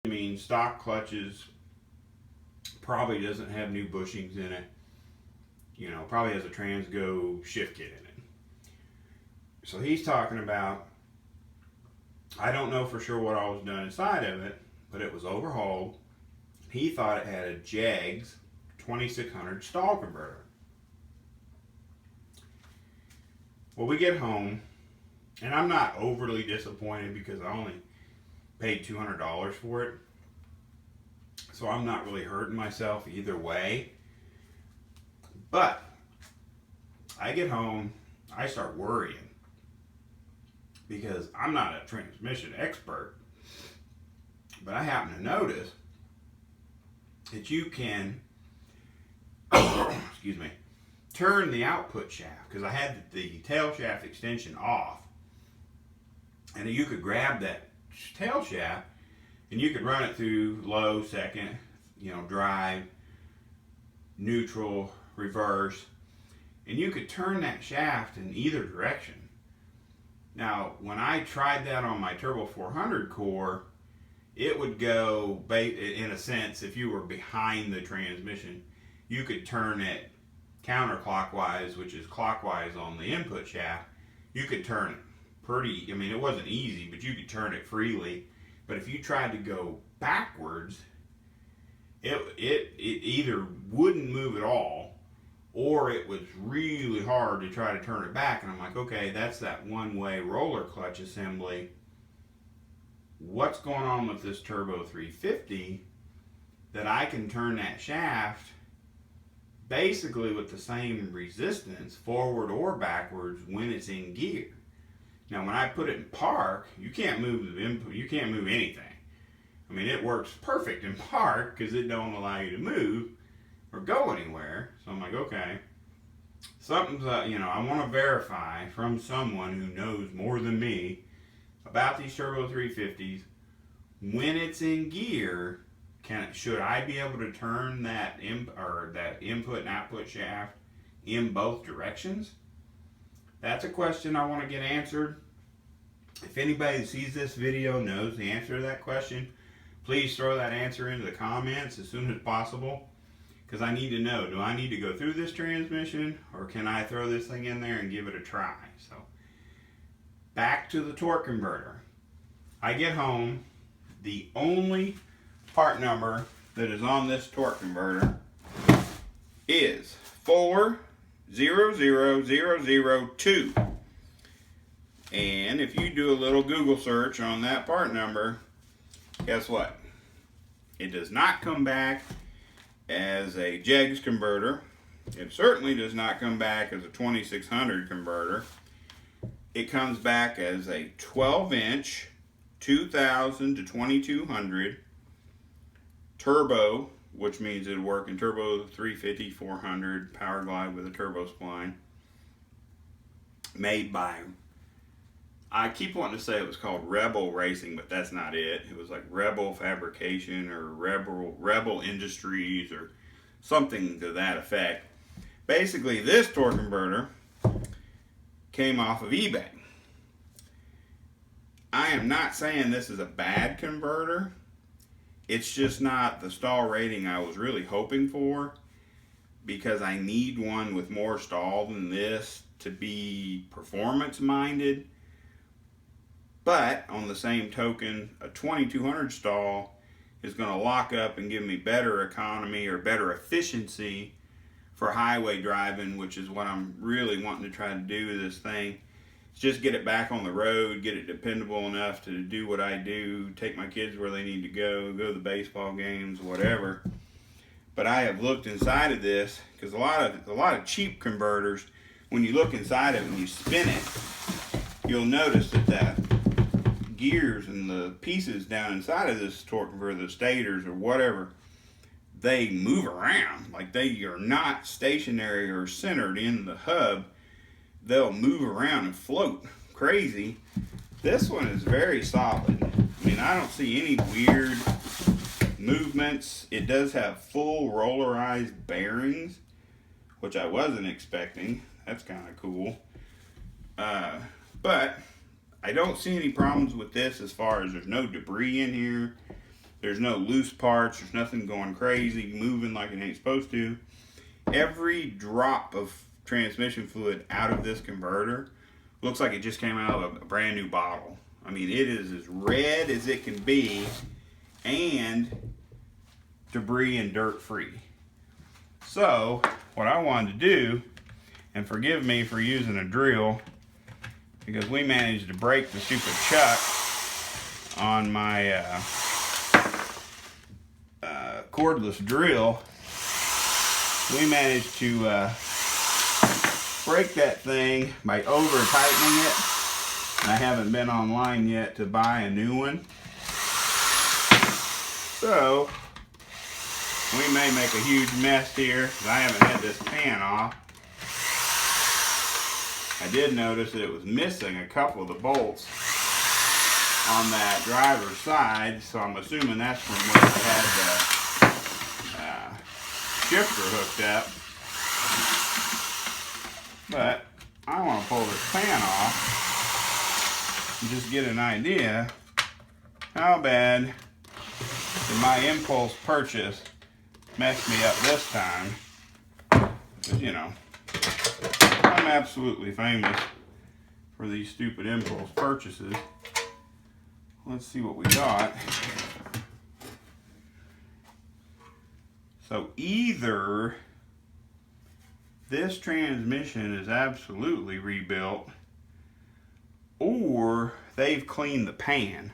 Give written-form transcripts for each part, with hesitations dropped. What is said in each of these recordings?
I mean, stock clutches probably doesn't have new bushings in it. You know, probably has a Transgo shift kit in it. So he's talking about, I don't know for sure what all was done inside of it, but it was overhauled. He thought it had a JAGS 2600 stall converter. Well, we get home, and I'm not overly disappointed because I only paid $200 for it. So I'm not really hurting myself either way. But I get home, I start worrying because I'm not a transmission expert, but I happen to notice that you can, excuse me, turn the output shaft, because I had the tail shaft extension off, and you could grab that tail shaft and you could run it through low, second, drive, neutral, reverse, and you could turn that shaft in either direction. Now, when I tried that on my Turbo 400 core, it would go, in a sense, if you were behind the transmission, you could turn it counterclockwise, which is clockwise on the input shaft. You could turn it pretty, it wasn't easy, but you could turn it freely. But if you tried to go backwards, it either wouldn't move at all, or it was really hard to try to turn it back. And I'm like, okay, that's that one-way roller clutch assembly. What's going on with this Turbo 350 that I can turn that shaft basically with the same resistance forward or backwards when it's in gear? Now, when I put it in park, you can't move the input, you can't move anything. It works perfect in park because it don't allow you to move or go anywhere. So I'm like, okay, something's, I want to verify from someone who knows more than me about these Turbo 350s. When it's in gear, should I be able to turn that input and output shaft in both directions? That's a question I want to get answered. If anybody that sees this video knows the answer to that question, please throw that answer into the comments as soon as possible, because I need to know, do I need to go through this transmission, or can I throw this thing in there and give it a try? So, back to the torque converter. I get home, the only part number that is on this torque converter is 400002. And if you do a little Google search on that part number, guess what? It does not come back as a JAGS converter. It certainly does not come back as a 2600 converter. It comes back as a 12-inch 2000 to 2200 turbo, which means it'll work in Turbo 350, 400, Power Glide with a turbo spline. Made by, I keep wanting to say it was called Rebel Racing, but that's not it. It was like Rebel Fabrication or Rebel Industries or something to that effect. Basically, this torque converter came off of eBay. I am not saying this is a bad converter. It's just not the stall rating I was really hoping for, because I need one with more stall than this to be performance minded. But on the same token, a 2200 stall is going to lock up and give me better economy or better efficiency for highway driving, which is what I'm really wanting to try to do with this thing. It's just get it back on the road, get it dependable enough to do what I do, take my kids where they need to go to the baseball games, whatever. But I have looked inside of this, because a lot of cheap converters, when you look inside of it and you spin it, you'll notice that gears and the pieces down inside of this torque converter, the stators or whatever, they move around. Like, they are not stationary or centered in the hub. They'll move around and float crazy. This one is very solid. I don't see any weird movements. It does have full rollerized bearings, which I wasn't expecting. That's kind of cool. But I don't see any problems with this as far as there's no debris in here. There's no loose parts. There's nothing going crazy, moving like it ain't supposed to. Every drop of transmission fluid out of this converter looks like it just came out of a brand new bottle. I mean, it is as red as it can be and debris and dirt free. So what I wanted to do, and forgive me for using a drill because we managed to break the stupid chuck on my cordless drill. We managed to break that thing by over tightening it. I haven't been online yet to buy a new one. So we may make a huge mess here because I haven't had this pan off. I did notice that it was missing a couple of the bolts on that driver's side, so I'm assuming that's from where I had the shifter hooked up. But I want to pull this pan off and just get an idea how bad did my impulse purchase mess me up this time. Because, you know, I'm absolutely famous for these stupid impulse purchases. Let's see what we got. So either this transmission is absolutely rebuilt or they've cleaned the pan.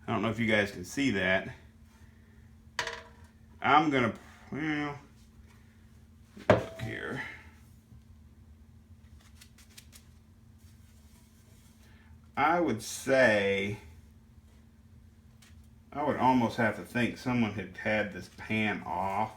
I don't know if you guys can see that. I'm gonna, well, look here. I would say, I would almost have to think someone had had this pan off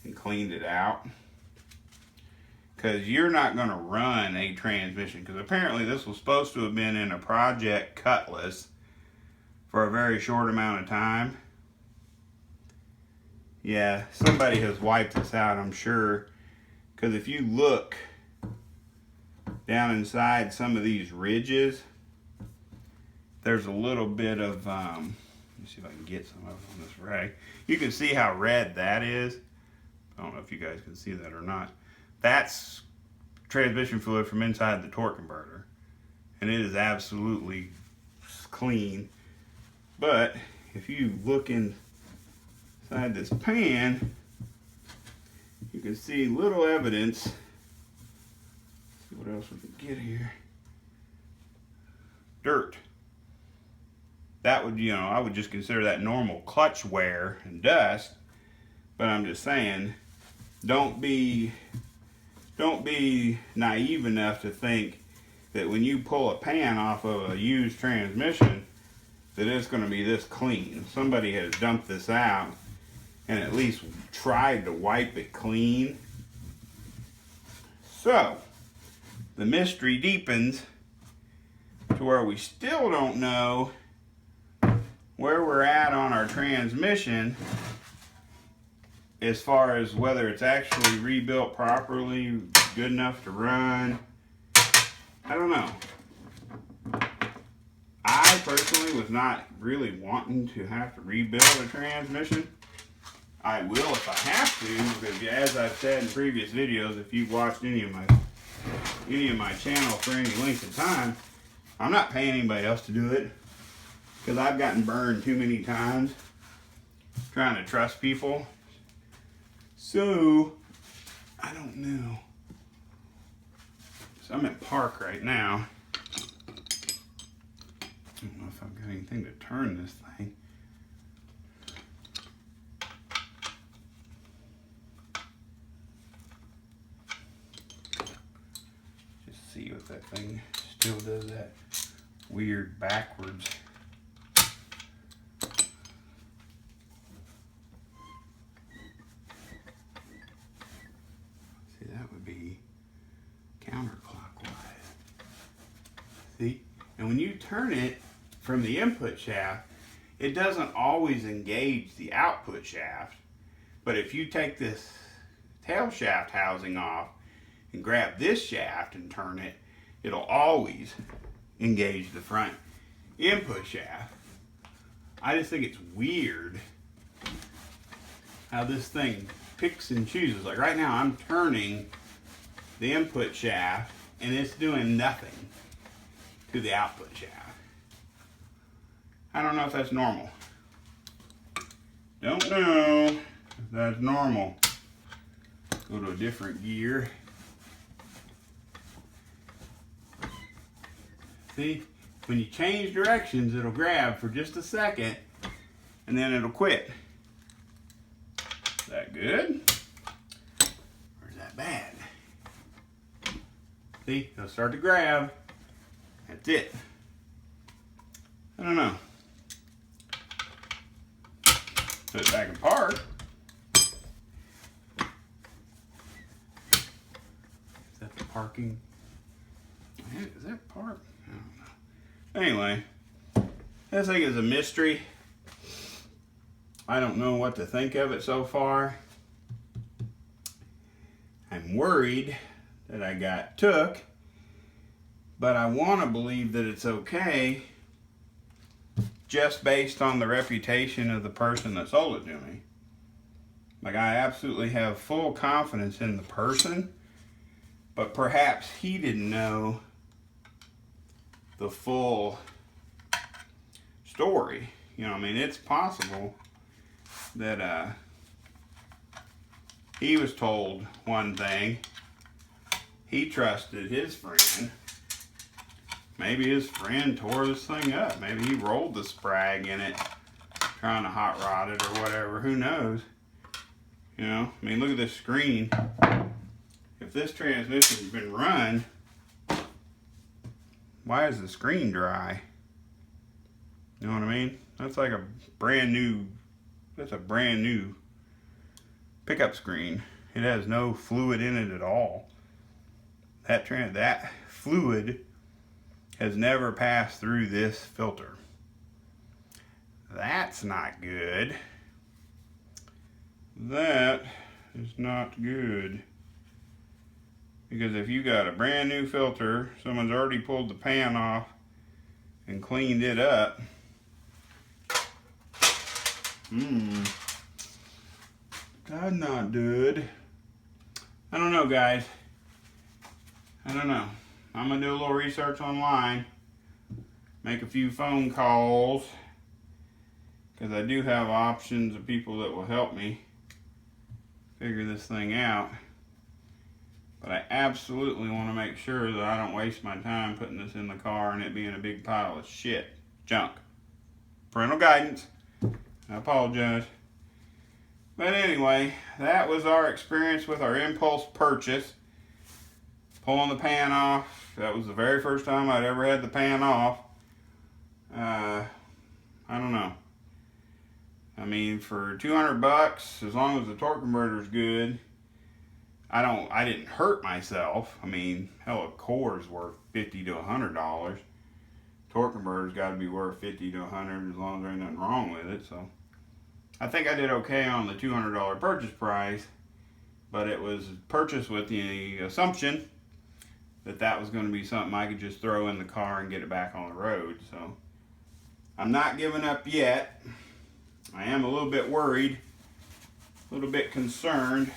and cleaned it out. Because you're not going to run a transmission. Because apparently this was supposed to have been in a Project Cutlass for a very short amount of time. Yeah, somebody has wiped this out, I'm sure. Because if you look down inside some of these ridges, there's a little bit of, let me see if I can get some of it on this rag. You can see how red that is. I don't know if you guys can see that or not. That's transmission fluid from inside the torque converter. And it is absolutely clean. But if you look inside this pan, you can see little evidence. Let's see what else we can get here. Dirt. That would, you know, I would just consider that normal clutch wear and dust. But I'm just saying, don't be naive enough to think that when you pull a pan off of a used transmission that it's going to be this clean. Somebody has dumped this out and at least tried to wipe it clean. So the mystery deepens to where we still don't know where we're at on our transmission as far as whether it's actually rebuilt properly, good enough to run. I don't know. I personally was not really wanting to have to rebuild a transmission. I will if I have to, because as I've said in previous videos, if you've watched any of my channel for any length of time, I'm not paying anybody else to do it, because I've gotten burned too many times trying to trust people. So, I don't know. So I'm at park right now. I don't know if I've got anything to turn this thing. Just see if that thing still does that weird backwards. See, that would be counterclockwise. See? And when you turn it from the input shaft, it doesn't always engage the output shaft. But if you take this tail shaft housing off and grab this shaft and turn it, it'll always engage the front input shaft. I just think it's weird how this thing picks and chooses. Like right now I'm turning the input shaft and it's doing nothing to the output shaft. I don't know if that's normal. Don't know if that's normal. Go to a different gear. See, when you change directions, it'll grab for just a second and then it'll quit. Is that good? Or is that bad? See, it'll start to grab. That's it. I don't know. Put it back in park. Is that the parking? Is that park? I don't know. Anyway, this thing is a mystery. I don't know what to think of it so far. I'm worried that I got took, but I want to believe that it's okay just based on the reputation of the person that sold it to me. Like, I absolutely have full confidence in the person, but perhaps he didn't know the full story. You know, I mean, it's possible that he was told one thing, he trusted his friend. Maybe his friend tore this thing up. Maybe he rolled the sprag in it, trying to hot rod it or whatever. Who knows? You know, I mean, look at this screen. If this transmission's been run, why is the screen dry? You know what I mean? That's like a brand new, that's a brand new pickup screen. It has no fluid in it at all. That fluid has never passed through this filter. That's not good. That is not good. Because if you got a brand new filter, someone's already pulled the pan off and cleaned it up. That's not good. I don't know, guys. I don't know. I'm gonna do a little research online, make a few phone calls, because I do have options of people that will help me figure this thing out. But I absolutely want to make sure that I don't waste my time putting this in the car and it being a big pile of shit, junk. Parental guidance. I apologize. But anyway, that was our experience with our impulse purchase. Pulling the pan off. That was the very first time I'd ever had the pan off. I don't know. I mean, for 200 bucks, as long as the torque converter's good, I didn't hurt myself. I mean, hell, a core's worth $50 to $100. Torque converter's got to be worth $50 to $100 as long as there ain't nothing wrong with it. So I think I did okay on the $200 purchase price, but it was purchased with the assumption that that was going to be something I could just throw in the car and get it back on the road. So I'm not giving up yet. I am a little bit worried, a little bit concerned.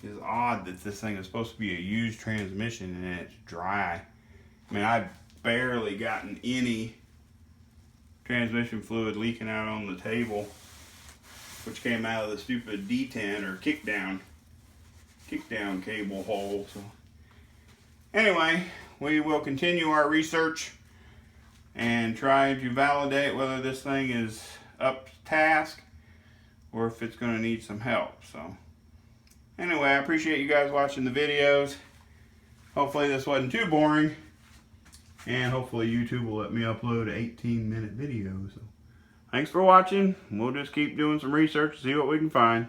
It's odd that this thing is supposed to be a used transmission and it's dry. I mean, I've barely gotten any transmission fluid leaking out on the table, which came out of the stupid D10 or kickdown cable hole. So anyway, we will continue our research and try to validate whether this thing is up to task or if it's going to need some help. So anyway, I appreciate you guys watching the videos. Hopefully this wasn't too boring, and hopefully YouTube will let me upload an 18-minute video. So thanks for watching. We'll just keep doing some research to see what we can find.